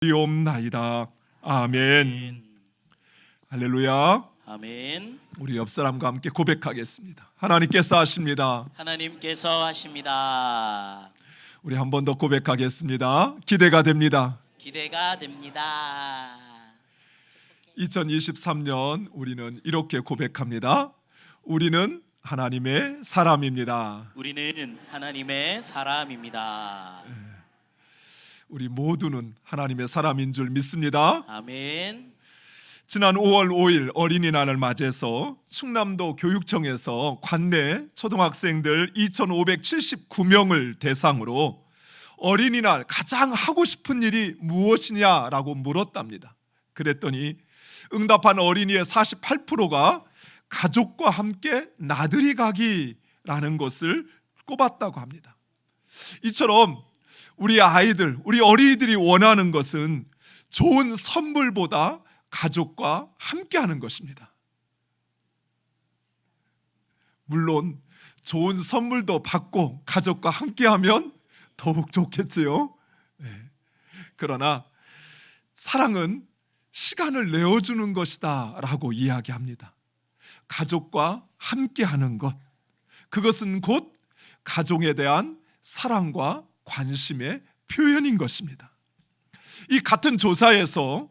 이옵나이다. 아멘. 할렐루야. 아멘. 우리 옆 사람과 함께 고백하겠습니다. 하나님께서 하십니다. 하나님께서 하십니다. 우리 한 번 더 고백하겠습니다. 기대가 됩니다. 기대가 됩니다. 2023년 우리는 이렇게 고백합니다. 우리는 하나님의 사람입니다. 우리는 하나님의 사람입니다. 우리 모두는 하나님의 사람인 줄 믿습니다. 아멘. 지난 5월 5일 어린이날을 맞이해서 충남도 교육청에서 관내 초등학생들 2,579명을 대상으로 어린이날 가장 하고 싶은 일이 무엇이냐라고 물었답니다. 그랬더니 응답한 어린이의 48%가 가족과 함께 나들이 가기라는 것을 꼽았다고 합니다. 이처럼 우리 아이들, 우리 어린이들이 원하는 것은 좋은 선물보다 가족과 함께하는 것입니다. 물론 좋은 선물도 받고 가족과 함께하면 더욱 좋겠지요. 그러나 사랑은 시간을 내어주는 것이다 라고 이야기합니다. 가족과 함께하는 것, 그것은 곧 가족에 대한 사랑과 관심의 표현인 것입니다. 이 같은 조사에서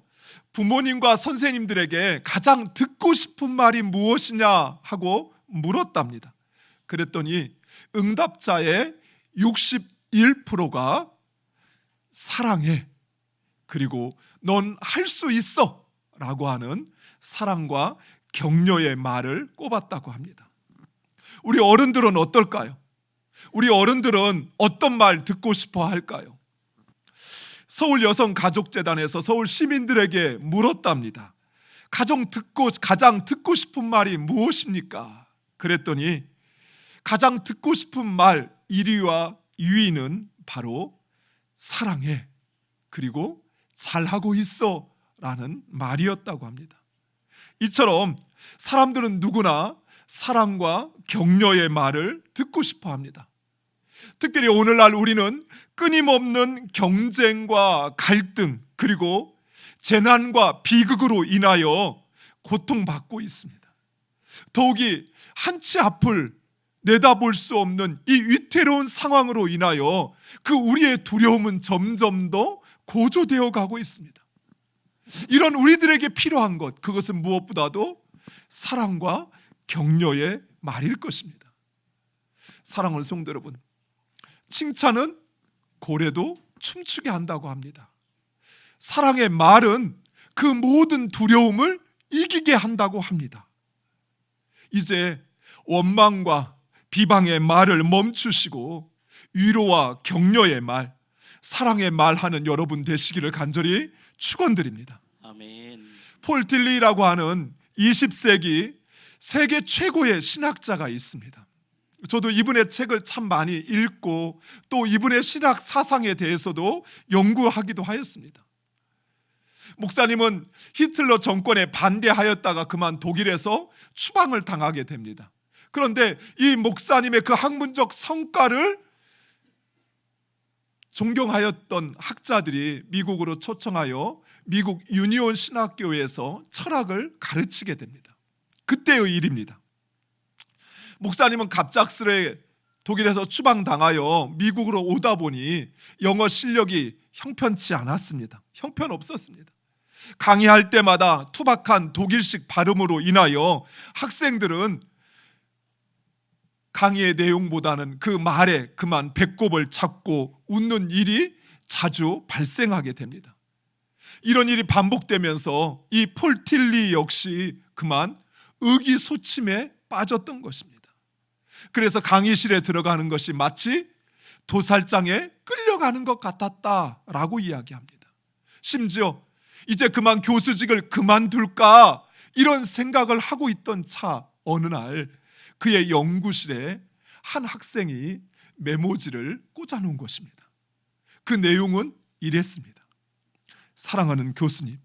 부모님과 선생님들에게 가장 듣고 싶은 말이 무엇이냐 하고 물었답니다. 그랬더니 응답자의 61%가 사랑해, 그리고 넌 할 수 있어 라고 하는 사랑과 격려의 말을 꼽았다고 합니다. 우리 어른들은 어떨까요? 우리 어른들은 어떤 말 듣고 싶어 할까요? 서울여성가족재단에서 서울 시민들에게 물었답니다. 가장 듣고 싶은 말이 무엇입니까? 그랬더니 가장 듣고 싶은 말 1위와 2위는 바로 사랑해, 그리고 잘하고 있어 라는 말이었다고 합니다. 이처럼 사람들은 누구나 사랑과 격려의 말을 듣고 싶어 합니다. 특별히 오늘날 우리는 끊임없는 경쟁과 갈등, 그리고 재난과 비극으로 인하여 고통받고 있습니다. 더욱이 한치 앞을 내다볼 수 없는 이 위태로운 상황으로 인하여 그 우리의 두려움은 점점 더 고조되어 가고 있습니다. 이런 우리들에게 필요한 것, 그것은 무엇보다도 사랑과 격려의 말일 것입니다. 사랑하는 성도 여러분, 칭찬은 고래도 춤추게 한다고 합니다. 사랑의 말은 그 모든 두려움을 이기게 한다고 합니다. 이제 원망과 비방의 말을 멈추시고 위로와 격려의 말, 사랑의 말 하는 여러분 되시기를 간절히 축원드립니다. 아멘. 폴 틸리라고 하는 20세기 세계 최고의 신학자가 있습니다. 저도 이분의 책을 참 많이 읽고 또 이분의 신학 사상에 대해서도 연구하기도 하였습니다. 목사님은 히틀러 정권에 반대하였다가 그만 독일에서 추방을 당하게 됩니다. 그런데 이 목사님의 그 학문적 성과를 존경하였던 학자들이 미국으로 초청하여 미국 유니온 신학교에서 철학을 가르치게 됩니다. 그때의 일입니다. 목사님은 갑작스레 독일에서 추방당하여 미국으로 오다 보니 영어 실력이 형편치 않았습니다. 형편없었습니다. 강의할 때마다 투박한 독일식 발음으로 인하여 학생들은 강의의 내용보다는 그 말에 그만 배꼽을 잡고 웃는 일이 자주 발생하게 됩니다. 이런 일이 반복되면서 이 폴 틸리 역시 그만 의기소침에 빠졌던 것입니다. 그래서 강의실에 들어가는 것이 마치 도살장에 끌려가는 것 같았다라고 이야기합니다. 심지어 이제 그만 교수직을 그만둘까 이런 생각을 하고 있던 차 어느 날 그의 연구실에 한 학생이 메모지를 꽂아놓은 것입니다. 그 내용은 이랬습니다. 사랑하는 교수님,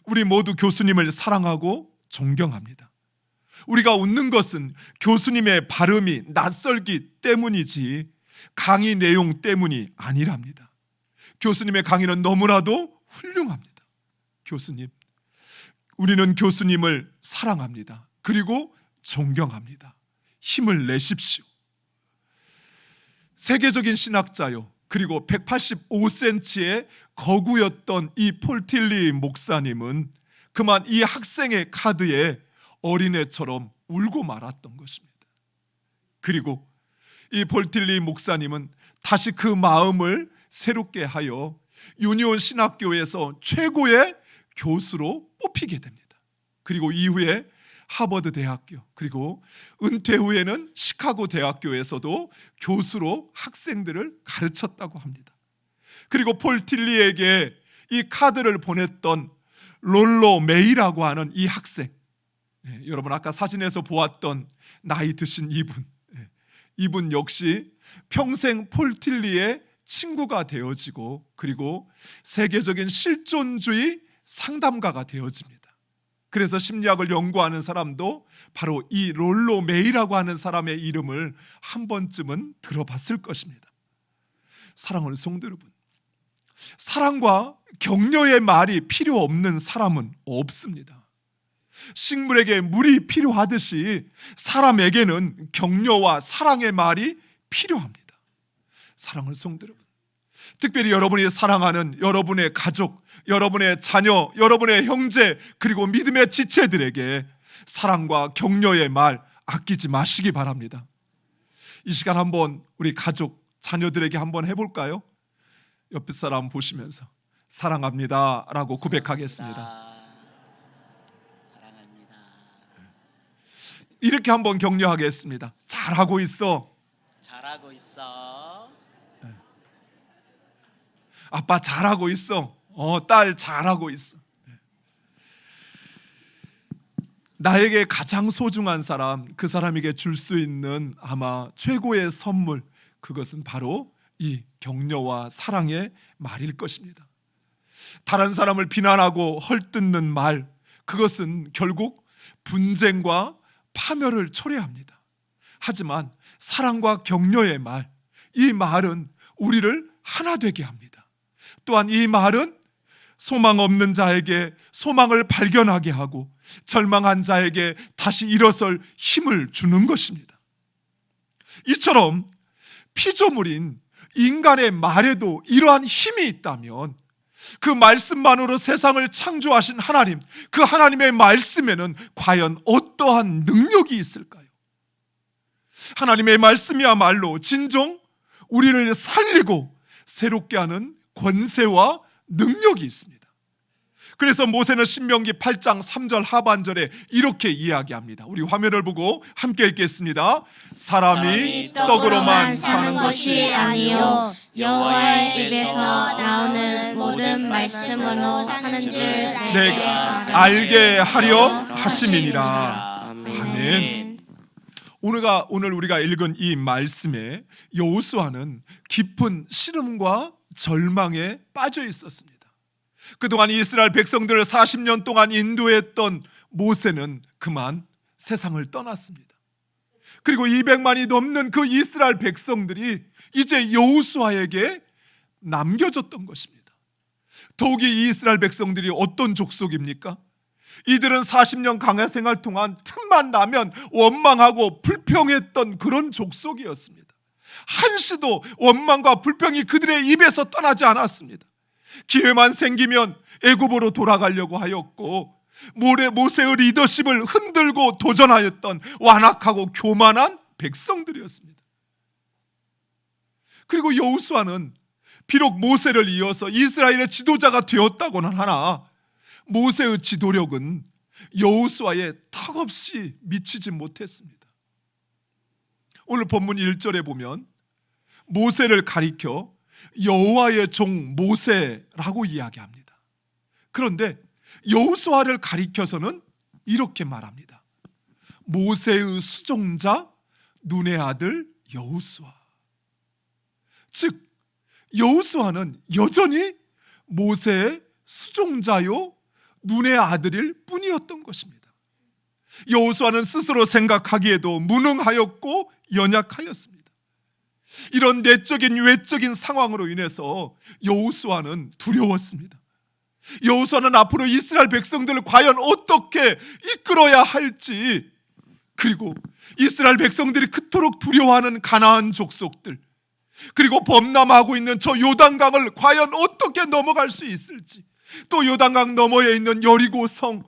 우리 모두 교수님을 사랑하고 존경합니다. 우리가 웃는 것은 교수님의 발음이 낯설기 때문이지 강의 내용 때문이 아니랍니다. 교수님의 강의는 너무나도 훌륭합니다. 교수님, 우리는 교수님을 사랑합니다. 그리고 존경합니다. 힘을 내십시오. 세계적인 신학자요, 그리고 185cm의 거구였던 이 폴틸리 목사님은 그만 이 학생의 카드에 어린애처럼 울고 말았던 것입니다. 그리고 이 폴틸리 목사님은 다시 그 마음을 새롭게 하여 유니온 신학교에서 최고의 교수로 뽑히게 됩니다. 그리고 이후에 하버드 대학교, 그리고 은퇴 후에는 시카고 대학교에서도 교수로 학생들을 가르쳤다고 합니다. 그리고 폴틸리에게 이 카드를 보냈던 롤로 메이라고 하는 이 학생, 여러분 아까 사진에서 보았던 나이 드신 이분 역시 평생 폴틸리의 친구가 되어지고, 그리고 세계적인 실존주의 상담가가 되어집니다. 그래서 심리학을 연구하는 사람도 바로 이 롤로 메이라고 하는 사람의 이름을 한 번쯤은 들어봤을 것입니다. 사랑하는 성도 여러분, 사랑과 격려의 말이 필요 없는 사람은 없습니다. 식물에게 물이 필요하듯이 사람에게는 격려와 사랑의 말이 필요합니다. 사랑하는 성도 여러분, 특별히 여러분이 사랑하는 여러분의 가족, 여러분의 자녀, 여러분의 형제, 그리고 믿음의 지체들에게 사랑과 격려의 말 아끼지 마시기 바랍니다. 이 시간 한번 우리 가족, 자녀들에게 한번 해볼까요? 옆에 사람 보시면서 사랑합니다 라고 고백하겠습니다. 사랑합니다. 이렇게 한번 격려하겠습니다. 잘하고 있어. 잘하고 있어. 아빠 잘하고 있어. 딸 잘하고 있어. 나에게 가장 소중한 사람, 그 사람에게 줄 수 있는 아마 최고의 선물, 그것은 바로 이 격려와 사랑의 말일 것입니다. 다른 사람을 비난하고 헐뜯는 말, 그것은 결국 분쟁과 파멸을 초래합니다. 하지만 사랑과 격려의 말, 이 말은 우리를 하나 되게 합니다. 또한 이 말은 소망 없는 자에게 소망을 발견하게 하고 절망한 자에게 다시 일어설 힘을 주는 것입니다. 이처럼 피조물인 인간의 말에도 이러한 힘이 있다면 그 말씀만으로 세상을 창조하신 하나님, 그 하나님의 말씀에는 과연 어떠한 능력이 있을까요? 하나님의 말씀이야말로 진정 우리를 살리고 새롭게 하는 권세와 능력이 있습니다. 그래서 모세는 신명기 8장 3절 하반절에 이렇게 이야기합니다. 우리 화면을 보고 함께 읽겠습니다. 사람이 떡으로만 사는 것이 아니요 여호와의 입에서 나오는 모든 말씀으로 사는 줄 내가 알게 하려 하심이니라. 아멘. 오늘 우리가 읽은 이 말씀에 여호수아는 깊은 시름과 절망에 빠져 있었습니다. 그동안 이스라엘 백성들을 40년 동안 인도했던 모세는 그만 세상을 떠났습니다. 그리고 200만이 넘는 그 이스라엘 백성들이 이제 여호수아에게 남겨졌던 것입니다. 더욱이 이 이스라엘 백성들이 어떤 족속입니까? 이들은 40년 강해 생활 동안 틈만 나면 원망하고 불평했던 그런 족속이었습니다. 한시도 원망과 불평이 그들의 입에서 떠나지 않았습니다. 기회만 생기면 애굽으로 돌아가려고 하였고 모세의 리더십을 흔들고 도전하였던 완악하고 교만한 백성들이었습니다. 그리고 여호수아는 비록 모세를 이어서 이스라엘의 지도자가 되었다고는 하나 모세의 지도력은 여호수아에 턱없이 미치지 못했습니다. 오늘 본문 1절에 보면 모세를 가리켜 여호와의 종 모세라고 이야기합니다. 그런데 여호수아를 가리켜서는 이렇게 말합니다. 모세의 수종자 눈의 아들 여호수아. 즉 여호수아는 여전히 모세의 수종자요 눈의 아들일 뿐이었던 것입니다. 여호수아는 스스로 생각하기에도 무능하였고 연약하였습니다. 이런 내적인 외적인 상황으로 인해서 여호수아는 두려웠습니다. 여호수아는 앞으로 이스라엘 백성들을 과연 어떻게 이끌어야 할지, 그리고 이스라엘 백성들이 그토록 두려워하는 가나안 족속들, 그리고 범람하고 있는 저 요단강을 과연 어떻게 넘어갈 수 있을지, 또 요단강 너머에 있는 여리고 성,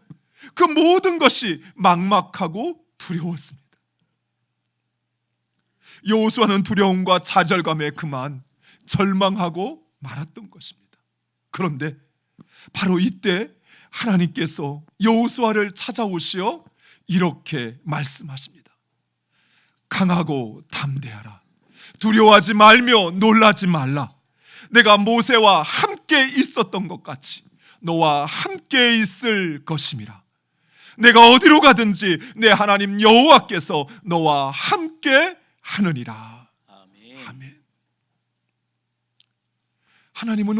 그 모든 것이 막막하고 두려웠습니다. 여호수아는 두려움과 좌절감에 그만 절망하고 말았던 것입니다. 그런데 바로 이때 하나님께서 여호수아를 찾아오시어 이렇게 말씀하십니다. 강하고 담대하라. 두려워하지 말며 놀라지 말라. 내가 모세와 함께 있었던 것 같이 너와 함께 있을 것임이라. 내가 어디로 가든지 내 하나님 여호와께서 너와 함께 하느니라. 아멘. 아멘. 하나님은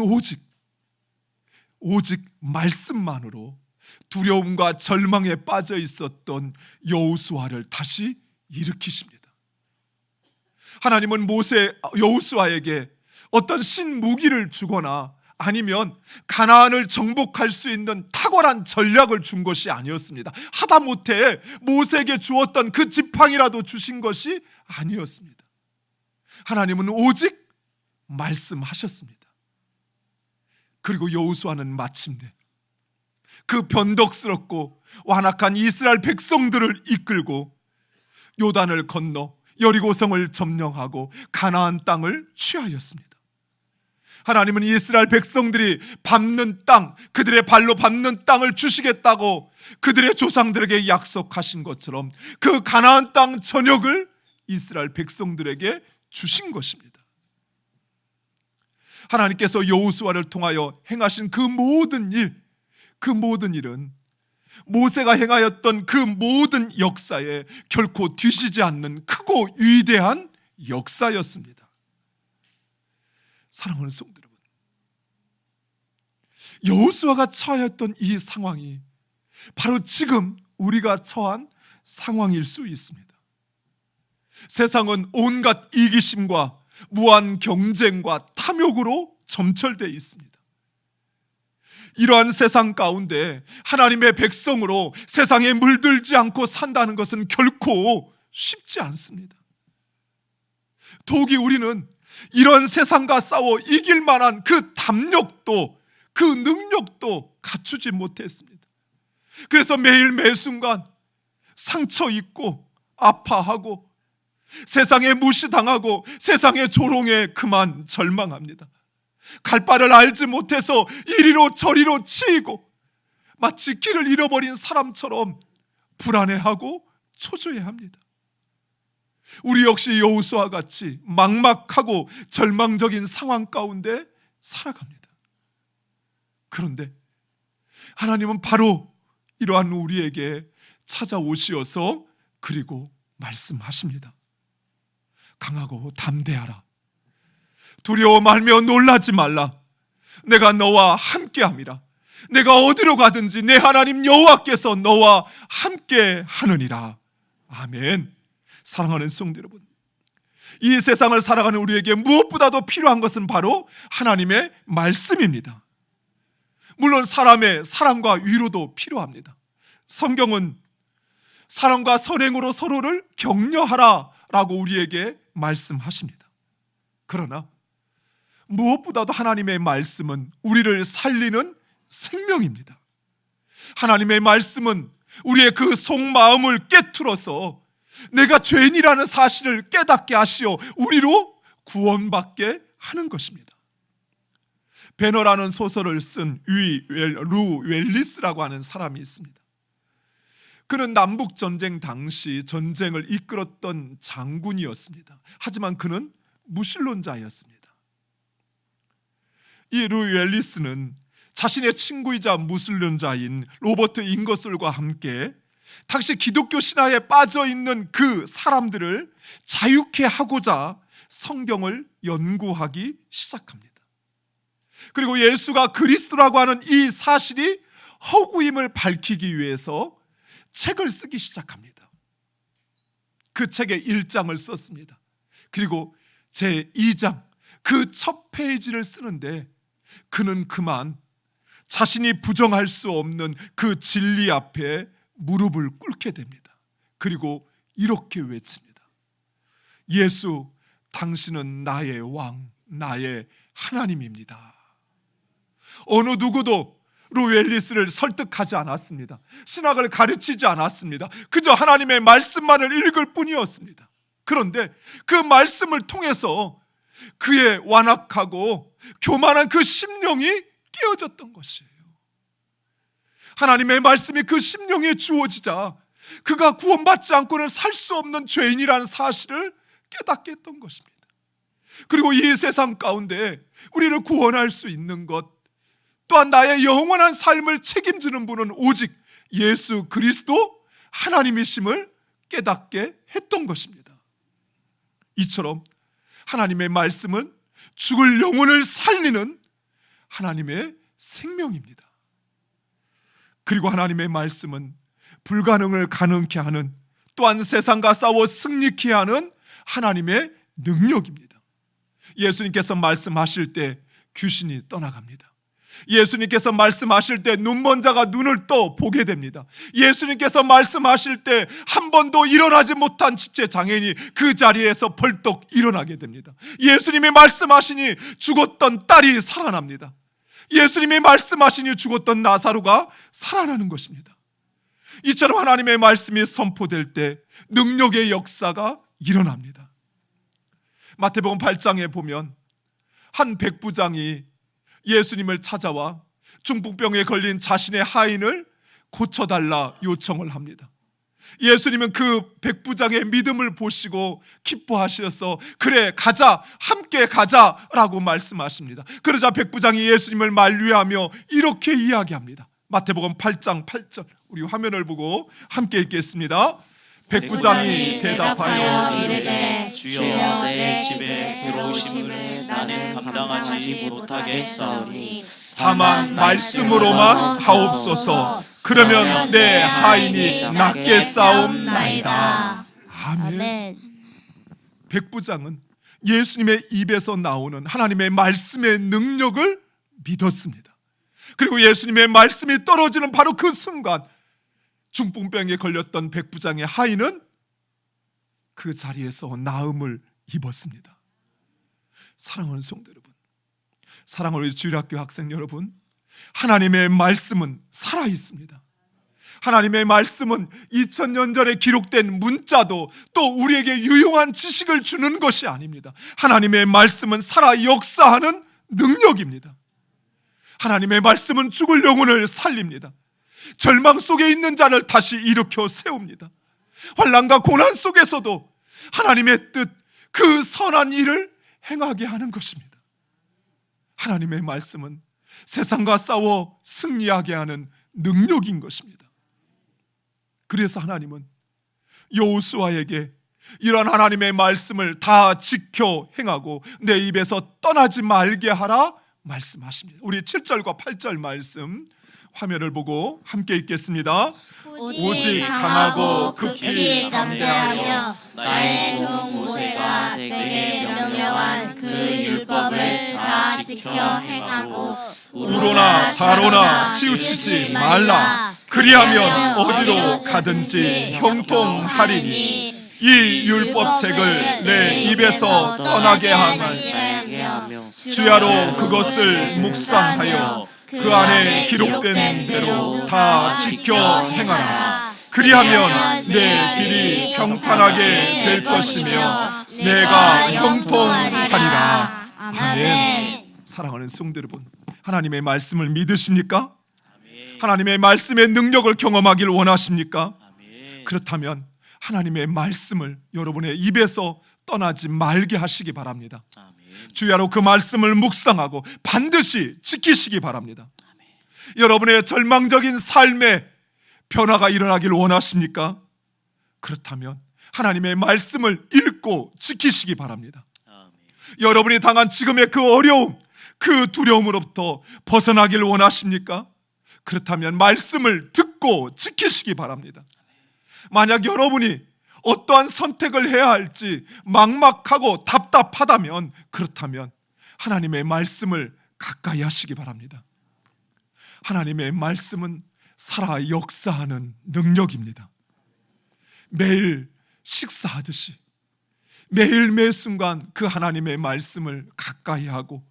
오직 말씀만으로 두려움과 절망에 빠져 있었던 여호수아를 다시 일으키십니다. 하나님은 여호수아에게 어떤 신무기를 주거나 아니면 가나안을 정복할 수 있는 탁월한 전략을 준 것이 아니었습니다. 하다못해 모세에게 주었던 그 지팡이라도 주신 것이 아니었습니다. 하나님은 오직 말씀하셨습니다. 그리고 여호수아는 마침내 그 변덕스럽고 완악한 이스라엘 백성들을 이끌고 요단을 건너 여리고성을 점령하고 가나안 땅을 취하였습니다. 하나님은 이스라엘 백성들이 밟는 땅, 그들의 발로 밟는 땅을 주시겠다고 그들의 조상들에게 약속하신 것처럼 그 가나안 땅 전역을 이스라엘 백성들에게 주신 것입니다. 하나님께서 여호수아를 통하여 행하신 그 모든 일은 모세가 행하였던 그 모든 역사에 결코 뒤지지 않는 크고 위대한 역사였습니다. 사랑하는 성도 여러분, 여호수아가 처하였던 이 상황이 바로 지금 우리가 처한 상황일 수 있습니다. 세상은 온갖 이기심과 무한 경쟁과 탐욕으로 점철되어 있습니다. 이러한 세상 가운데 하나님의 백성으로 세상에 물들지 않고 산다는 것은 결코 쉽지 않습니다. 더욱이 우리는 이런 세상과 싸워 이길 만한 그 담력도, 그 능력도 갖추지 못했습니다. 그래서 매일 매순간 상처 입고 아파하고 세상에 무시당하고 세상의 조롱에 그만 절망합니다. 갈 바를 알지 못해서 이리로 저리로 치이고 마치 길을 잃어버린 사람처럼 불안해하고 초조해합니다. 우리 역시 여호수아와 같이 막막하고 절망적인 상황 가운데 살아갑니다. 그런데 하나님은 바로 이러한 우리에게 찾아오시어서 그리고 말씀하십니다. 강하고 담대하라. 두려워 말며 놀라지 말라. 내가 너와 함께함이라. 내가 어디로 가든지 내 하나님 여호와께서 너와 함께 하느니라. 아멘. 사랑하는 성도 여러분, 이 세상을 살아가는 우리에게 무엇보다도 필요한 것은 바로 하나님의 말씀입니다. 물론 사람의 사랑과 위로도 필요합니다. 성경은 사랑과 선행으로 서로를 격려하라라고 우리에게 말씀하십니다. 그러나 무엇보다도 하나님의 말씀은 우리를 살리는 생명입니다. 하나님의 말씀은 우리의 그 속마음을 깨트려서 내가 죄인이라는 사실을 깨닫게 하시어 우리로 구원받게 하는 것입니다. 배너라는 소설을 쓴 루 웰리스라고 하는 사람이 있습니다. 그는 남북전쟁 당시 전쟁을 이끌었던 장군이었습니다. 하지만 그는 무신론자였습니다. 이 루 웰리스는 자신의 친구이자 무신론자인 로버트 잉거솔과 함께 당시 기독교 신화에 빠져 있는 그 사람들을 자유케 하고자 성경을 연구하기 시작합니다. 그리고 예수가 그리스도라고 하는 이 사실이 허구임을 밝히기 위해서 책을 쓰기 시작합니다. 그 책의 1장을 썼습니다. 그리고 제 2장 그 첫 페이지를 쓰는데 그는 그만 자신이 부정할 수 없는 그 진리 앞에 무릎을 꿇게 됩니다. 그리고 이렇게 외칩니다. 예수, 당신은 나의 왕, 나의 하나님입니다. 어느 누구도 루엘리스를 설득하지 않았습니다. 신학을 가르치지 않았습니다. 그저 하나님의 말씀만을 읽을 뿐이었습니다. 그런데 그 말씀을 통해서 그의 완악하고 교만한 그 심령이 깨어졌던 것이에요. 하나님의 말씀이 그 심령에 주어지자 그가 구원받지 않고는 살 수 없는 죄인이라는 사실을 깨닫게 했던 것입니다. 그리고 이 세상 가운데 우리를 구원할 수 있는 것, 또한 나의 영원한 삶을 책임지는 분은 오직 예수 그리스도 하나님이심을 깨닫게 했던 것입니다. 이처럼 하나님의 말씀은 죽을 영혼을 살리는 하나님의 생명입니다. 그리고 하나님의 말씀은 불가능을 가능케 하는, 또한 세상과 싸워 승리케 하는 하나님의 능력입니다. 예수님께서 말씀하실 때 귀신이 떠나갑니다. 예수님께서 말씀하실 때 눈먼 자가 눈을 떠 보게 됩니다. 예수님께서 말씀하실 때 한 번도 일어나지 못한 지체 장애인이 그 자리에서 벌떡 일어나게 됩니다. 예수님이 말씀하시니 죽었던 딸이 살아납니다. 예수님이 말씀하시니 죽었던 나사로가 살아나는 것입니다. 이처럼 하나님의 말씀이 선포될 때 능력의 역사가 일어납니다. 마태복음 8장에 보면 한 백부장이 예수님을 찾아와 중풍병에 걸린 자신의 하인을 고쳐달라 요청을 합니다. 예수님은 그 백부장의 믿음을 보시고 기뻐하셔서 그래 가자, 함께 가자라고 말씀하십니다. 그러자 백부장이 예수님을 만류하며 이렇게 이야기합니다. 마태복음 8장 8절, 우리 화면을 보고 함께 읽겠습니다. 백부장이 대답하여 이르되 주여 내 집에 들어오심을 나는 감당하지 못하겠사오니 다만 말씀으로만 하옵소서. 그러면 내 하인이 낫게 싸움나이다. 아멘. 백부장은 예수님의 입에서 나오는 하나님의 말씀의 능력을 믿었습니다. 그리고 예수님의 말씀이 떨어지는 바로 그 순간 중풍병에 걸렸던 백부장의 하인은 그 자리에서 나음을 입었습니다. 사랑하는 성도 여러분, 사랑하는 주일학교 학생 여러분, 하나님의 말씀은 살아 있습니다. 하나님의 말씀은 2000년 전에 기록된 문자도 또 우리에게 유용한 지식을 주는 것이 아닙니다. 하나님의 말씀은 살아 역사하는 능력입니다. 하나님의 말씀은 죽을 영혼을 살립니다. 절망 속에 있는 자를 다시 일으켜 세웁니다. 환난과 고난 속에서도 하나님의 뜻, 그 선한 일을 행하게 하는 것입니다. 하나님의 말씀은 세상과 싸워 승리하게 하는 능력인 것입니다. 그래서 하나님은 여호수아에게 이런 하나님의 말씀을 다 지켜 행하고 내 입에서 떠나지 말게 하라 말씀하십니다. 우리 7절과 8절 말씀 화면을 보고 함께 읽겠습니다. 오직 강하고 극히 담대하며 나의 종 모세가 내게 명령한 그 율법을 다 지켜 행하고 우로나 자로나 치우치지 말라. 그리하면 어디로 가든지 형통하리니 이 율법책을 내 입에서 떠나게 하며 주야로 그것을 묵상하여 그 안에 기록된 대로 다 지켜 행하라. 그리하면 내 길이 평탄하게 될 것이며 내가 형통하리라. 아멘. 사랑하는 성도 여러분, 하나님의 말씀을 믿으십니까? 하나님의 말씀의 능력을 경험하길 원하십니까? 그렇다면 하나님의 말씀을 여러분의 입에서 떠나지 말게 하시기 바랍니다. 주야로 그 말씀을 묵상하고 반드시 지키시기 바랍니다. 여러분의 절망적인 삶에 변화가 일어나길 원하십니까? 그렇다면 하나님의 말씀을 읽고 지키시기 바랍니다. 여러분이 당한 지금의 그 어려움, 그 두려움으로부터 벗어나길 원하십니까? 그렇다면 말씀을 듣고 지키시기 바랍니다. 만약 여러분이 어떠한 선택을 해야 할지 막막하고 답답하다면, 그렇다면 하나님의 말씀을 가까이 하시기 바랍니다. 하나님의 말씀은 살아 역사하는 능력입니다. 매일 식사하듯이 매일 매 순간 그 하나님의 말씀을 가까이 하고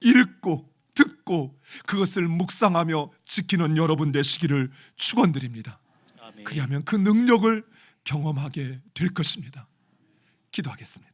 읽고 듣고 그것을 묵상하며 지키는 여러분 되시기를 축원드립니다. 아멘. 그리하면 그 능력을 경험하게 될 것입니다. 기도하겠습니다.